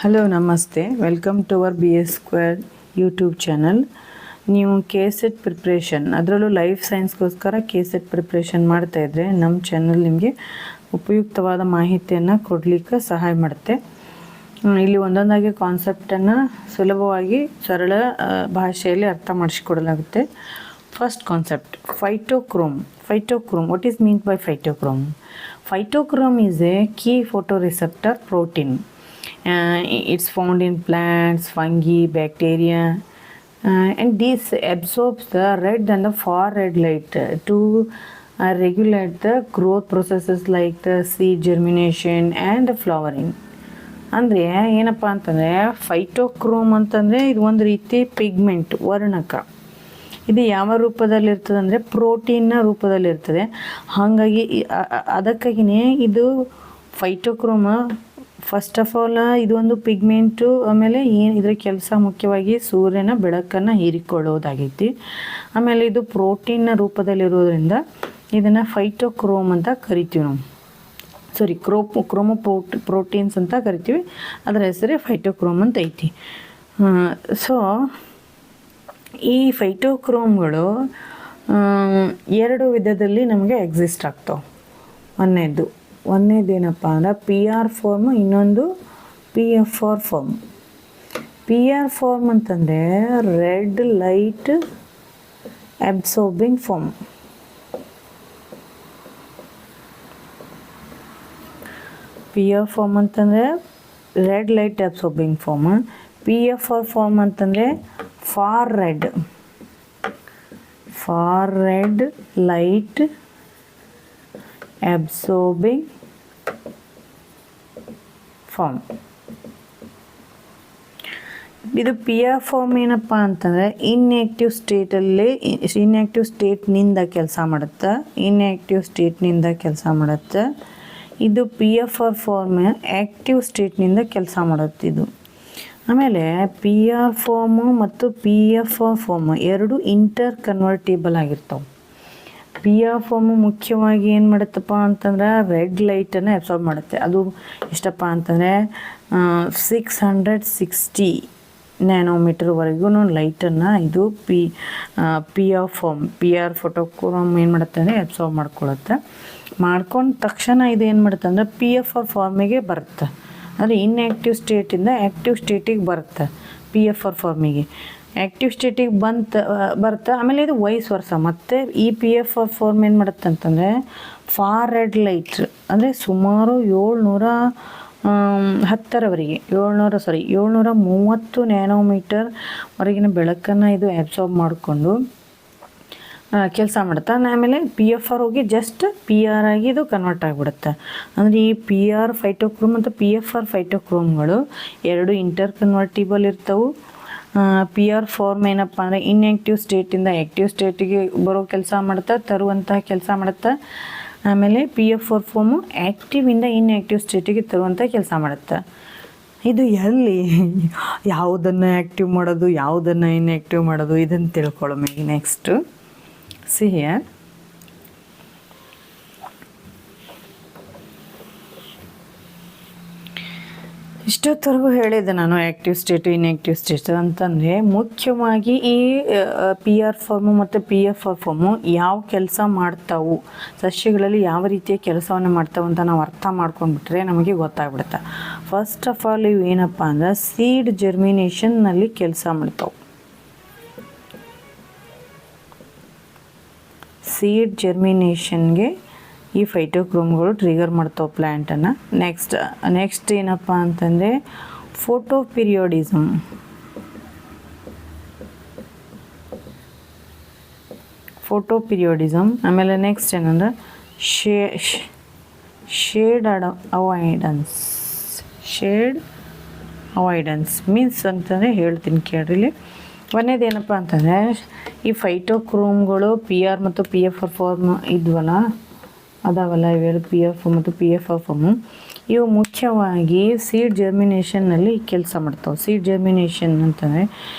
Hello ನಮಸ್ತೆ, welcome to our BS² YouTube channel. ನೀವು KSET preparation, ಅದರಲ್ಲೂ ಲೈಫ್ ಸೈನ್ಸ್ಗೋಸ್ಕರ KSET ಪ್ರಿಪ್ರೇಷನ್ ಮಾಡ್ತಾಯಿದ್ರೆ ನಮ್ಮ ಚಾನಲ್ ನಿಮಗೆ ಉಪಯುಕ್ತವಾದ ಮಾಹಿತಿಯನ್ನು ಕೊಡಲಿಕ್ಕೆ ಸಹಾಯ ಮಾಡುತ್ತೆ. ಇಲ್ಲಿ ಒಂದೊಂದಾಗಿ ಕಾನ್ಸೆಪ್ಟನ್ನು ಸುಲಭವಾಗಿ ಸರಳ ಭಾಷೆಯಲ್ಲಿ ಅರ್ಥ ಮಾಡಿಸಿಕೊಡಲಾಗುತ್ತೆ. First concept, phytochrome. What is meant by phytochrome? Phytochrome is a key photoreceptor protein. It's found in plants, fungi, bacteria, and this absorbs the red and the far red light to regulate the growth processes like the seed germination and the flowering. ಅಂದರೆ ಏನಪ್ಪ ಅಂತಂದರೆ, ಫೈಟೋಕ್ರೋಮ್ ಅಂತಂದರೆ ಇದು ಒಂದು ರೀತಿ pigment, ವರ್ಣಕ. ಇದು ಯಾವ ರೂಪದಲ್ಲಿರ್ತದೆ ಅಂದರೆ ಪ್ರೋಟೀನ್ನ ರೂಪದಲ್ಲಿರ್ತದೆ. ಹಾಗಾಗಿ ಅದಕ್ಕಾಗಿಯೇ ಇದು ಫೈಟೋಕ್ರೋಮ ಫಸ್ಟ್ ಆಫ್ ಆಲ್ ಇದು ಒಂದು ಪಿಗ್ಮೆಂಟು. ಆಮೇಲೆ ಇದರ ಕೆಲಸ ಮುಖ್ಯವಾಗಿ ಸೂರ್ಯನ ಬೆಳಕನ್ನು ಹೀರಿಕೊಳ್ಳೋದಾಗೈತಿ. ಆಮೇಲೆ ಇದು ಪ್ರೋಟೀನ್ನ ರೂಪದಲ್ಲಿರೋದ್ರಿಂದ ಇದನ್ನು ಫೈಟೋಕ್ರೋಮ್ ಅಂತ ಕರಿತೀವಿ ನಾವು. ಪ್ರೋಟೀನ್ಸ್ ಅಂತ ಕರಿತೀವಿ. ಅದರ ಹೆಸರೇ ಫೈಟೋಕ್ರೋಮ್ ಅಂತ ಐತಿ. ಸೊ ಈ ಫೈಟೋಕ್ರೋಮ್ಗಳು ಎರಡು ವಿಧದಲ್ಲಿ ನಮಗೆ ಎಕ್ಸಿಸ್ಟ್ ಆಗ್ತಾವೆ. ಒಂದನೇದೇನಪ್ಪ ಅಂದ್ರೆ PR ಫಾರ್ಮ್, ಇನ್ನೊಂದು PFR ಫಾರ್ಮ್. PR ಫಾರ್ಮ್ ಅಂತಂದರೆ red light absorbing form. PR form ಅಂತಂದರೆ red light absorbing form. PFR form ಅಂತಂದರೆ far red light absorbing form. ಇದು PR ಫಾರ್ಮ್ ಏನಪ್ಪ ಅಂತಂದರೆ ಇನ್ಆ್ಯಕ್ಟಿವ್ ಸ್ಟೇಟ್ನಿಂದ ಕೆಲಸ ಮಾಡುತ್ತೆ. ಇದು PFR ಫಾರ್ಮ್ ಆ್ಯಕ್ಟಿವ್ ಸ್ಟೇಟ್ನಿಂದ ಕೆಲಸ ಮಾಡುತ್ತೆ. ಇದು ಆಮೇಲೆ PR ಫಾರ್ಮು ಮತ್ತು PFR ಫಾರ್ಮು ಎರಡು ಇಂಟರ್ ಕನ್ವರ್ಟೇಬಲ್ ಆಗಿರ್ತಾವೆ. PR ಫಾರ್ಮು ಮುಖ್ಯವಾಗಿ ಏನು ಮಾಡುತ್ತಪ್ಪ ಅಂತಂದ್ರೆ ರೆಡ್ ಲೈಟನ್ನು ಅಬ್ಸಾರ್ಬ್ ಮಾಡುತ್ತೆ. ಅದು ಎಷ್ಟಪ್ಪ ಅಂತಂದರೆ 660 ನ್ಯಾನೋಮೀಟರ್ವರೆಗೂ ಲೈಟನ್ನು ಇದು PR ಫೋಟೋಕ್ರೋಮ್ ಏನು ಮಾಡುತ್ತೆ ಅಂದರೆ ಅಬ್ಸಾರ್ಬ್ ಮಾಡ್ಕೊಂಡ ತಕ್ಷಣ ಇದು ಏನು ಮಾಡುತ್ತೆ ಅಂದರೆ PFR ಫಾರ್ಮಿಗೆ ಬರುತ್ತೆ. ಅಂದರೆ ಇನ್ಆ್ಯಕ್ಟಿವ್ ಸ್ಟೇಟಿಂದ ಆ್ಯಕ್ಟಿವ್ ಸ್ಟೇಟಿಗೆ ಬರುತ್ತೆ. PFR ಫಾರ್ಮಿಗೆ ಆ್ಯಕ್ಟಿವ್ ಸ್ಟೇಟಿಗೆ ಬರುತ್ತೆ. ಆಮೇಲೆ ಇದು ವೈಸ್ ವರ್ಷ. ಮತ್ತು ಈ PFR ಫಾರ್ಮ್ ಏನು ಮಾಡುತ್ತೆ ಅಂತಂದರೆ ಫಾರ್ ರೆಡ್ ಲೈಟ್ ಅಂದರೆ ಸುಮಾರು 730 ನ್ಯಾನೋಮೀಟರ್ ವರೆಗಿನ ಬೆಳಕನ್ನು ಇದು ಅಬ್ಸಾರ್ಬ್ ಮಾಡಿಕೊಂಡು ಕೆಲಸ ಮಾಡುತ್ತೆ. ಆಮೇಲೆ PFR ಹೋಗಿ ಜಸ್ಟ್ PR ಆಗಿ ಇದು ಕನ್ವರ್ಟ್ ಆಗಿಬಿಡುತ್ತೆ. ಅಂದರೆ ಈ PR ಫೈಟೋಕ್ರೋಮ್ ಮತ್ತು PFR ಫೈಟೋಕ್ರೋಮ್ಗಳು ಎರಡು ಇಂಟರ್ ಕನ್ವರ್ಟಿಬಲ್ ಇರ್ತವೆ. PR ಫಾರ್ಮ್ ಏನಪ್ಪ ಅಂದರೆ ಇನ್ಆ್ಯಕ್ಟಿವ್ ಸ್ಟೇಟಿಂದ ಆ್ಯಕ್ಟಿವ್ ಸ್ಟೇಟಿಗೆ ಬರೋ ತರುವಂತಹ ಕೆಲಸ ಮಾಡುತ್ತೆ. ಆಮೇಲೆ PFR ಫಾರ್ಮು ಆ್ಯಕ್ಟಿವಿಂದ ಇನ್ಆ್ಯಕ್ಟಿವ್ ಸ್ಟೇಟಿಗೆ ತರುವಂಥ ಕೆಲಸ ಮಾಡುತ್ತೆ. ಇದು ಯಾವುದನ್ನು ಆ್ಯಕ್ಟಿವ್ ಮಾಡೋದು, ಯಾವುದನ್ನು ಇನ್ಆ್ಯಕ್ಟಿವ್ ಮಾಡೋದು, ಇದನ್ನು ತಿಳ್ಕೊಳ್ಳೋಣ ಈಗ. ನೆಕ್ಸ್ಟು see here, ಇಷ್ಟೊತ್ತವರೆಗೂ ಹೇಳಿದೆ ನಾನು ಆ್ಯಕ್ಟಿವ್ ಸ್ಟೇಟು ಇನ್ಆ್ಯಕ್ಟಿವ್ ಸ್ಟೇಟ್ ಅಂತಂದರೆ ಮುಖ್ಯವಾಗಿ ಈ PR ಫಾರ್ಮು ಮತ್ತು PFR ಫಾರ್ಮು ಯಾವ ಕೆಲಸ ಮಾಡ್ತಾವು, ಸಸ್ಯಗಳಲ್ಲಿ ಯಾವ ರೀತಿಯ ಕೆಲಸವನ್ನು ಮಾಡ್ತಾವೆ ಅಂತ ನಾವು ಅರ್ಥ ಮಾಡ್ಕೊಂಡ್ಬಿಟ್ರೆ ನಮಗೆ ಗೊತ್ತಾಗ್ಬಿಡುತ್ತೆ. ಫಸ್ಟ್ ಆಫ್ ಆಲ್ ಇವು ಏನಪ್ಪ ಅಂದ್ರೆ ಸೀಡ್ ಜರ್ಮಿನೇಷನ್ನಲ್ಲಿ ಕೆಲಸ ಮಾಡ್ತಾವೆ. ಸೀಡ್ ಜರ್ಮಿನೇಷನ್ಗೆ ಈ ಫೈಟೋಕ್ರೋಮ್ಗಳು ಟ್ರಿಗರ್ ಮಾಡ್ತಾವೆ ಪ್ಲ್ಯಾಂಟನ್ನು. ನೆಕ್ಸ್ಟ್ ಏನಪ್ಪ ಅಂತಂದರೆ ಫೋಟೋಪಿರಿಯೋಡಿಸಮ್. ಆಮೇಲೆ ನೆಕ್ಸ್ಟ್ ಏನಂದ್ರೆ ಶೇಡ್ ಅವಾಯ್ಡೆನ್ಸ್ ಮೀನ್ಸ್ ಅಂತಂದರೆ ಹೇಳ್ತೀನಿ ಕೇಳ್ರಿ. ಒಂದೇದು ಏನಪ್ಪ ಅಂತಂದರೆ ಈ ಫೈಟೋಕ್ರೋಮ್ಗಳು PR ಮತ್ತು PFR ಫಾರ್ಮ್ ಅದಾವಲ್ಲ ಇವೆರಡು PR ಫಾರ್ಮ್ ಮತ್ತು PFR ಫಾರ್ಮು ಇವು ಮುಖ್ಯವಾಗಿ ಸೀಡ್ ಜರ್ಮಿನೇಷನ್ನಲ್ಲಿ ಕೆಲಸ ಮಾಡ್ತಾವೆ. ಸೀಡ್ ಜರ್ಮಿನೇಷನ್ ಅಂತಂದರೆ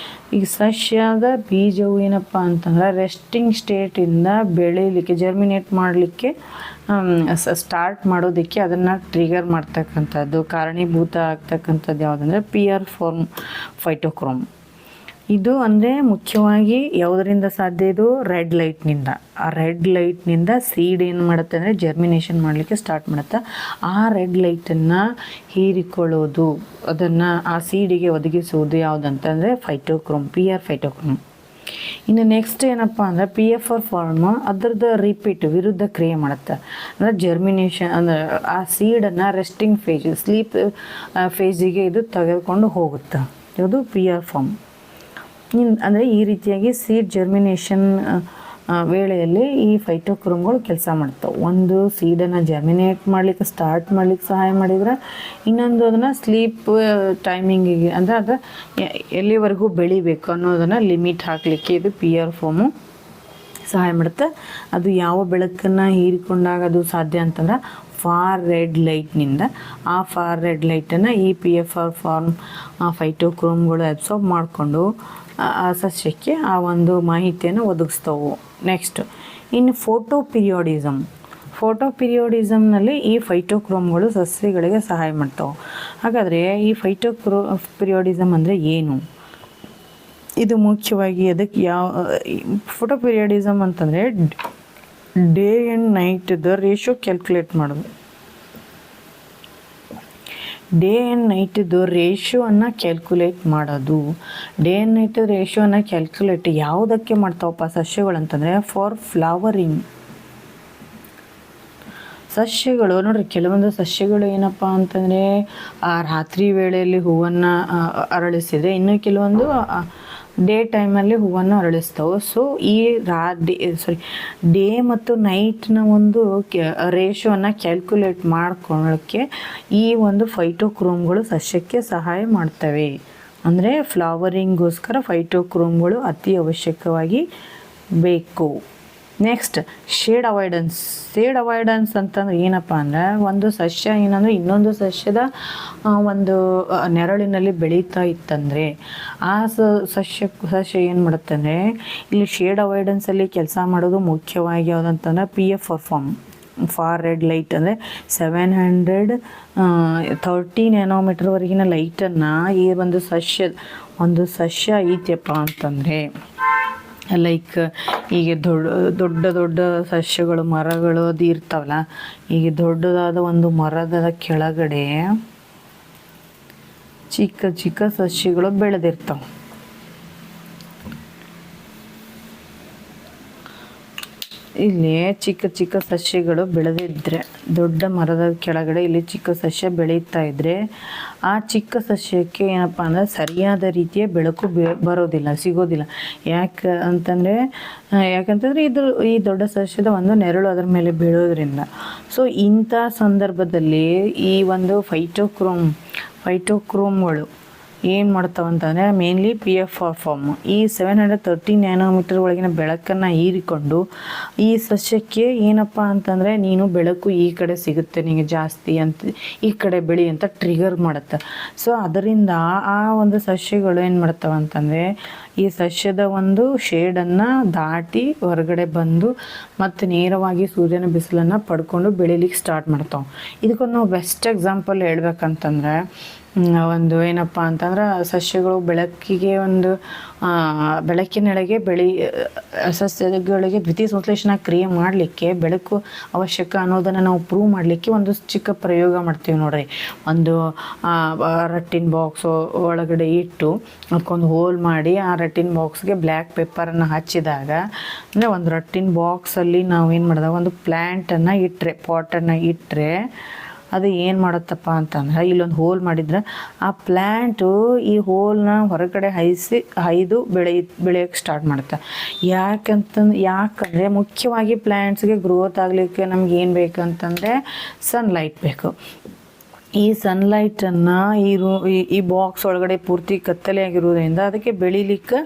ಈಗ ಸಸ್ಯದ ಬೀಜವು ಏನಪ್ಪ ಅಂತಂದ್ರೆ ರೆಸ್ಟಿಂಗ್ ಸ್ಟೇಟಿಂದ ಬೆಳೀಲಿಕ್ಕೆ ಜರ್ಮಿನೇಟ್ ಮಾಡಲಿಕ್ಕೆ ಸ್ಟಾರ್ಟ್ ಮಾಡೋದಕ್ಕೆ ಅದನ್ನು ಟ್ರಿಗರ್ ಮಾಡ್ತಕ್ಕಂಥದ್ದು ಕಾರಣೀಭೂತ ಆಗ್ತಕ್ಕಂಥದ್ದು ಯಾವುದಂದ್ರೆ ಪಿಯರ್ ಫಾರ್ಮ್ ಫೈಟೋಕ್ರೋಮ್. ಇದು ಅಂದರೆ ಮುಖ್ಯವಾಗಿ ಯಾವುದರಿಂದ ಸಾಧ್ಯ, ಇದು ರೆಡ್ ಲೈಟ್ನಿಂದ. ಆ ರೆಡ್ ಲೈಟ್ನಿಂದ ಸೀಡ್ ಏನು ಮಾಡುತ್ತೆ ಅಂದರೆ ಜರ್ಮಿನೇಷನ್ ಮಾಡಲಿಕ್ಕೆ ಸ್ಟಾರ್ಟ್ ಮಾಡುತ್ತೆ. ಆ ರೆಡ್ ಲೈಟನ್ನು ಹೀರಿಕೊಳ್ಳೋದು, ಅದನ್ನು ಆ ಸೀಡಿಗೆ ಒದಗಿಸುವುದು ಯಾವುದಂತಂದರೆ ಫೈಟೋಕ್ರೋಮ್, ಪಿಯರ್ ಫೈಟೋಕ್ರೋಮ್. ಇನ್ನು ನೆಕ್ಸ್ಟ್ ಏನಪ್ಪ ಅಂದರೆ PFR ಫಾರ್ಮ್ ಅದ್ರದ್ದು ರಿಪೀಟ್ ವಿರುದ್ಧ ಕ್ರಿಯೆ ಮಾಡುತ್ತೆ. ಅಂದರೆ ಜರ್ಮಿನೇಷನ್ ಅಂದರೆ ಆ ಸೀಡನ್ನು ರೆಸ್ಟಿಂಗ್ ಫೇಜ್, ಸ್ಲೀಪ್ ಫೇಜಿಗೆ ಇದು ತೆಗೆದುಕೊಂಡು ಹೋಗುತ್ತೆ. ಇದು PR ಫಾರ್ಮ್. ಅಂದರೆ ಈ ರೀತಿಯಾಗಿ ಸೀಡ್ ಜರ್ಮಿನೇಷನ್ ವೇಳೆಯಲ್ಲಿ ಈ ಫೈಟೋಕ್ರೋಮ್ಗಳು ಕೆಲಸ ಮಾಡ್ತಾವೆ. ಒಂದು ಸೀಡನ್ನು ಜರ್ಮಿನೇಟ್ ಮಾಡಲಿಕ್ಕೆ ಸ್ಟಾರ್ಟ್ ಮಾಡಲಿಕ್ಕೆ ಸಹಾಯ ಮಾಡಿದ್ರೆ, ಇನ್ನೊಂದು ಅದನ್ನು ಸ್ಲೀಪ್ ಟೈಮಿಂಗಿಗೆ ಅಂದರೆ ಅದು ಎಲ್ಲಿವರೆಗೂ ಬೆಳಿಬೇಕು ಅನ್ನೋದನ್ನು ಲಿಮಿಟ್ ಹಾಕಲಿಕ್ಕೆ ಇದು PR ಫಾರ್ಮು ಸಹಾಯ ಮಾಡುತ್ತೆ. ಅದು ಯಾವ ಬೆಳಕನ್ನು ಹೀರಿಕೊಂಡಾಗ ಅದು ಸಾಧ್ಯ ಅಂತಂದ್ರೆ ಫಾರ್ ರೆಡ್ ಲೈಟ್ನಿಂದ. ಆ ಫಾರ್ ರೆಡ್ ಲೈಟನ್ನು ಈ PFR ಫಾರ್ಮ್ ಫೈಟೋಕ್ರೋಮ್ಗಳು ಅಬ್ಸಾರ್ಬ್ ಮಾಡಿಕೊಂಡು ಆ ಸಸ್ಯಕ್ಕೆ ಆ ಒಂದು ಮಾಹಿತಿಯನ್ನು ಒದಗಿಸ್ತವೆ. ನೆಕ್ಸ್ಟ್ ಇನ್ನು ಫೋಟೋ ಪಿರಿಯೋಡಿಸಮ್ನಲ್ಲಿ ಈ ಫೈಟೋಕ್ರೋಮ್ಗಳು ಸಸ್ಯಗಳಿಗೆ ಸಹಾಯ ಮಾಡ್ತಾವೆ. ಹಾಗಾದರೆ ಈ ಪಿರಿಯೋಡಿಸಮ್ ಅಂದರೆ ಏನು? ಇದು ಮುಖ್ಯವಾಗಿ ಅದಕ್ಕೆ ಫೋಟೋ ಪಿರಿಯೋಡಿಸಮ್ ಅಂತಂದರೆ ಡೇ ಆ್ಯಂಡ್ ನೈಟ್ದ ರೇಷಿಯೋ ಕ್ಯಾಲ್ಕುಲೇಟ್ ಮಾಡೋದು. ಡೇ ಆ್ಯಂಡ್ ನೈಟ್ದು ರೇಷಿಯೋವನ್ನು ಕ್ಯಾಲ್ಕುಲೇಟ್ ಮಾಡೋದು. ಡೇ ಆ್ಯಂಡ್ ನೈಟ್ ರೇಷಿಯೋನ ಕ್ಯಾಲ್ಕುಲೇಟ್ ಯಾವುದಕ್ಕೆ ಮಾಡ್ತಾವಪ್ಪ ಸಸ್ಯಗಳು ಅಂತಂದರೆ ಫಾರ್ ಫ್ಲವರಿಂಗ್. ಸಸ್ಯಗಳು ನೋಡ್ರಿ, ಕೆಲವೊಂದು ಸಸ್ಯಗಳು ಏನಪ್ಪ ಅಂತಂದರೆ ರಾತ್ರಿ ವೇಳೆಯಲ್ಲಿ ಹೂವನ್ನು ಅರಳಿಸಿದರೆ, ಇನ್ನು ಕೆಲವೊಂದು ಡೇ ಟೈಮಲ್ಲಿ ಹೂವನ್ನು ಅರಳಿಸ್ತವೆ. ಸೊ ಈ ಡೇ ಮತ್ತು ನೈಟ್ನ ಒಂದು ರೇಷಿಯೋನ ಕ್ಯಾಲ್ಕುಲೇಟ್ ಮಾಡ್ಕೊಳ್ಳೋಕ್ಕೆ ಈ ಒಂದು ಫೈಟೋಕ್ರೋಮ್ಗಳು ಸಸ್ಯಕ್ಕೆ ಸಹಾಯ ಮಾಡ್ತವೆ. ಅಂದರೆ ಫ್ಲವರಿಂಗೋಸ್ಕರ ಫೈಟೋಕ್ರೋಮ್ಗಳು ಅತಿ ಅವಶ್ಯಕವಾಗಿ ಬೇಕು. ನೆಕ್ಸ್ಟ್ ಶೇಡ್ ಅವಾಯ್ಡೆನ್ಸ್ ಅಂತಂದ್ರೆ ಏನಪ್ಪ ಅಂದರೆ, ಒಂದು ಸಸ್ಯ ಏನಂದರೆ ಇನ್ನೊಂದು ಸಸ್ಯದ ಒಂದು ನೆರಳಿನಲ್ಲಿ ಬೆಳೀತಾ ಇತ್ತಂದರೆ ಆ ಸಸ್ಯ ಏನು ಮಾಡುತ್ತೆ ಅಂದರೆ ಇಲ್ಲಿ ಶೇಡ್ ಅವಾಯ್ಡೆನ್ಸಲ್ಲಿ ಕೆಲಸ ಮಾಡೋದು ಮುಖ್ಯವಾಗಿ ಯಾವುದಂತಂದ್ರೆ PFR form for red light. ಅಂದರೆ 730 ನ್ಯಾನೋಮೀಟರ್ವರೆಗಿನ ಲೈಟನ್ನು ಈ ಒಂದು ಸಸ್ಯ ಐತೆಪ್ಪ ಅಂತಂದರೆ, ಲೈಕ್ ಈಗ ದೊಡ್ಡ ಸಸ್ಯಗಳು, ಮರಗಳು ಅದು ಇರ್ತಾವಲ್ಲ, ಈಗ ದೊಡ್ಡದಾದ ಒಂದು ಮರದ ಕೆಳಗಡೆ ಚಿಕ್ಕ ಸಸ್ಯಗಳು ಬೆಳೆದಿರ್ತಾವೆ. ಇಲ್ಲಿ ಚಿಕ್ಕ ಸಸ್ಯಗಳು ಬೆಳೆದಿದ್ರೆ, ದೊಡ್ಡ ಮರದ ಕೆಳಗಡೆ ಇಲ್ಲಿ ಚಿಕ್ಕ ಸಸ್ಯ ಬೆಳೀತಾ ಇದ್ರೆ, ಆ ಚಿಕ್ಕ ಸಸ್ಯಕ್ಕೆ ಏನಪ್ಪ ಅಂದರೆ ಸರಿಯಾದ ರೀತಿಯ ಬೆಳಕು ಸಿಗೋದಿಲ್ಲ. ಯಾಕಂತಂದರೆ ಈ ದೊಡ್ಡ ಸಸ್ಯದ ಒಂದು ನೆರಳು ಅದರ ಮೇಲೆ ಬೀಳೋದ್ರಿಂದ. ಸೊ ಇಂಥ ಸಂದರ್ಭದಲ್ಲಿ ಈ ಒಂದು ಫೈಟೋಕ್ರೋಮ್ಗಳು ಏನು ಮಾಡ್ತಾವಂತಂದರೆ ಮೇನ್ಲಿ PFR ಫಾರ್ಮ್ ಈ 730 ನ್ಯಾನೋಮೀಟರ್ ಒಳಗಿನ ಬೆಳಕನ್ನು ಹೀರಿಕೊಂಡು ಈ ಸಸ್ಯಕ್ಕೆ ಏನಪ್ಪ ಅಂತಂದರೆ ನೀನು ಬೆಳಕು ಈ ಕಡೆ ಸಿಗುತ್ತೆ ನಿಮಗೆ ಜಾಸ್ತಿ ಅಂತ, ಈ ಕಡೆ ಬೆಳಿ ಅಂತ ಟ್ರಿಗರ್ ಮಾಡುತ್ತೆ. ಸೊ ಅದರಿಂದ ಆ ಒಂದು ಸಸ್ಯಗಳು ಏನು ಮಾಡ್ತಾವೆ ಅಂತಂದರೆ ಈ ಸಸ್ಯದ ಒಂದು ಶೇಡನ್ನು ದಾಟಿ ಹೊರಗಡೆ ಬಂದು ಮತ್ತು ನೇರವಾಗಿ ಸೂರ್ಯನ ಬಿಸಿಲನ್ನು ಪಡ್ಕೊಂಡು ಬೆಳೀಲಿಕ್ಕೆ ಸ್ಟಾರ್ಟ್ ಮಾಡ್ತಾವೆ. ಇದಕ್ಕೊಂದು ನಾವು ಬೆಸ್ಟ್ ಎಕ್ಸಾಂಪಲ್ ಹೇಳ್ಬೇಕಂತಂದರೆ, ಒಂದು ಏನಪ್ಪ ಅಂತಂದ್ರೆ ಸಸ್ಯಗಳು ಬೆಳಕಿನೆಡೆಗೆ ಸಸ್ಯಗಳಿಗೆ ದ್ವಿತೀಯ ಸಂಶ್ಲೇಷಣಾ ಕ್ರಿಯೆ ಮಾಡಲಿಕ್ಕೆ ಬೆಳಕು ಅವಶ್ಯಕ ಅನ್ನೋದನ್ನು ನಾವು ಪ್ರೂವ್ ಮಾಡಲಿಕ್ಕೆ ಒಂದು ಚಿಕ್ಕ ಪ್ರಯೋಗ ಮಾಡ್ತೀವಿ ನೋಡ್ರಿ. ಒಂದು ರಟ್ಟಿನ ಬಾಕ್ಸ್ ಒಳಗಡೆ ಇಟ್ಟು ಅದಕ್ಕೊಂದು ಹೋಲ್ ಮಾಡಿ ಆ ರಟ್ಟಿನ ಬಾಕ್ಸ್ಗೆ ಬ್ಲ್ಯಾಕ್ ಪೇಪರನ್ನು ಹಚ್ಚಿದಾಗ, ಅಂದರೆ ಒಂದು ರಟ್ಟಿನ ಬಾಕ್ಸಲ್ಲಿ ನಾವು ಏನು ಮಾಡಿದಾಗ ಒಂದು ಪಾಟನ್ನು ಇಟ್ಟರೆ ಅದು ಏನು ಮಾಡುತ್ತಪ್ಪ ಅಂತಂದ್ರೆ ಇಲ್ಲೊಂದು ಹೋಲ್ ಮಾಡಿದ್ರೆ ಆ ಪ್ಲ್ಯಾಂಟು ಈ ಹೋಲ್ನ ಹೊರಗಡೆ ಹೈದು ಬೆಳೆಯೋಕ್ಕೆ ಸ್ಟಾರ್ಟ್ ಮಾಡುತ್ತೆ. ಯಾಕಂದರೆ ಮುಖ್ಯವಾಗಿ ಪ್ಲ್ಯಾಂಟ್ಸ್ಗೆ ಗ್ರೋತ್ ಆಗಲಿಕ್ಕೆ ನಮ್ಗೆ ಏನು ಬೇಕಂತಂದರೆ ಸನ್ಲೈಟ್ ಬೇಕು. ಈ ಸನ್ಲೈಟನ್ನು ಈ ಬಾಕ್ಸ್ ಒಳಗಡೆ ಪೂರ್ತಿ ಕತ್ತಲೆ ಆಗಿರೋದ್ರಿಂದ ಅದಕ್ಕೆ ಬೆಳಿಲಿಕ್ಕೆ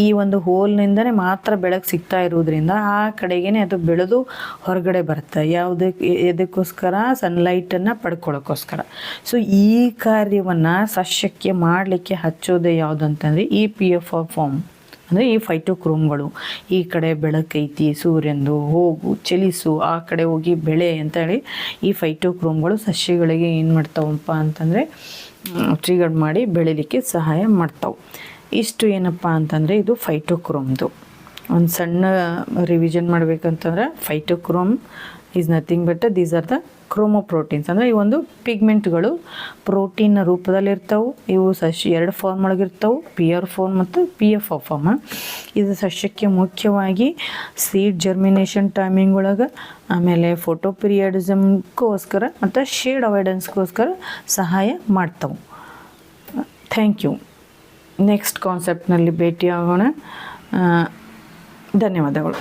ಈ ಒಂದು ಹೋಲ್ನಿಂದನೇ ಮಾತ್ರ ಬೆಳಕು ಸಿಗ್ತಾ ಇರೋದ್ರಿಂದ ಆ ಕಡೆಗೇ ಅದು ಬೆಳೆದು ಹೊರಗಡೆ ಬರುತ್ತೆ. ಎದಕ್ಕೋಸ್ಕರ? ಸನ್ಲೈಟನ್ನು ಪಡ್ಕೊಳ್ಳೋಕ್ಕೋಸ್ಕರ. ಸೊ ಈ ಕಾರ್ಯವನ್ನು ಸಸ್ಯಕ್ಕೆ ಮಾಡಲಿಕ್ಕೆ ಹಚ್ಚೋದೇ ಯಾವುದಂತಂದರೆ ಈ PFR ಫಾರ್ಮ್, ಅಂದರೆ ಈ ಫೈಟೋಕ್ರೋಮ್ಗಳು. ಈ ಕಡೆ ಬೆಳಕೈತಿ ಸೂರ್ಯಂದು, ಹೋಗು ಚಲಿಸು, ಆ ಕಡೆ ಹೋಗಿ ಬೆಳೆ ಅಂತೇಳಿ ಈ ಫೈಟೋಕ್ರೋಮ್ಗಳು ಸಸ್ಯಗಳಿಗೆ ಏನು ಮಾಡ್ತಾವಪ್ಪ ಅಂತಂದರೆ ಟ್ರಿಗರ್ ಮಾಡಿ ಬೆಳಿಲಿಕ್ಕೆ ಸಹಾಯ ಮಾಡ್ತಾವೆ. ಇಷ್ಟು ಏನಪ್ಪ ಅಂತಂದರೆ ಇದು ಫೈಟೋಕ್ರೋಮ್ದು. ಒಂದು ಸಣ್ಣ ರಿವಿಷನ್ ಮಾಡಬೇಕಂತಂದ್ರೆ phytochrome is nothing but these are the chromoproteins. ಅಂದರೆ ಈ ಒಂದು ಪಿಗ್ಮೆಂಟ್ಗಳು ಪ್ರೋಟೀನ್ನ ರೂಪದಲ್ಲಿರ್ತವೆ. ಇವು ಸಸ್ಯ 2 ಫಾರ್ಮ್ ಒಳಗಿರ್ತವೆ, PR ಫಾರ್ಮ್ ಮತ್ತು PFR ಫಾರ್ಮ್. ಇದು ಸಸ್ಯಕ್ಕೆ ಮುಖ್ಯವಾಗಿ ಸೀಡ್ ಜರ್ಮಿನೇಷನ್ ಟೈಮಿಂಗ್ ಒಳಗೆ, ಆಮೇಲೆ ಫೋಟೋ ಪಿರಿಯಡಿಸಮ್ಗೋಸ್ಕರ ಮತ್ತು ಶೇಡ್ ಅವಾಯ್ಡೆನ್ಸ್ಗೋಸ್ಕರ ಸಹಾಯ ಮಾಡ್ತವೆ. Thank you. ನೆಕ್ಸ್ಟ್ ಕಾನ್ಸೆಪ್ಟ್ನಲ್ಲಿ ಭೇಟಿಯಾಗೋಣ. ಧನ್ಯವಾದಗಳು.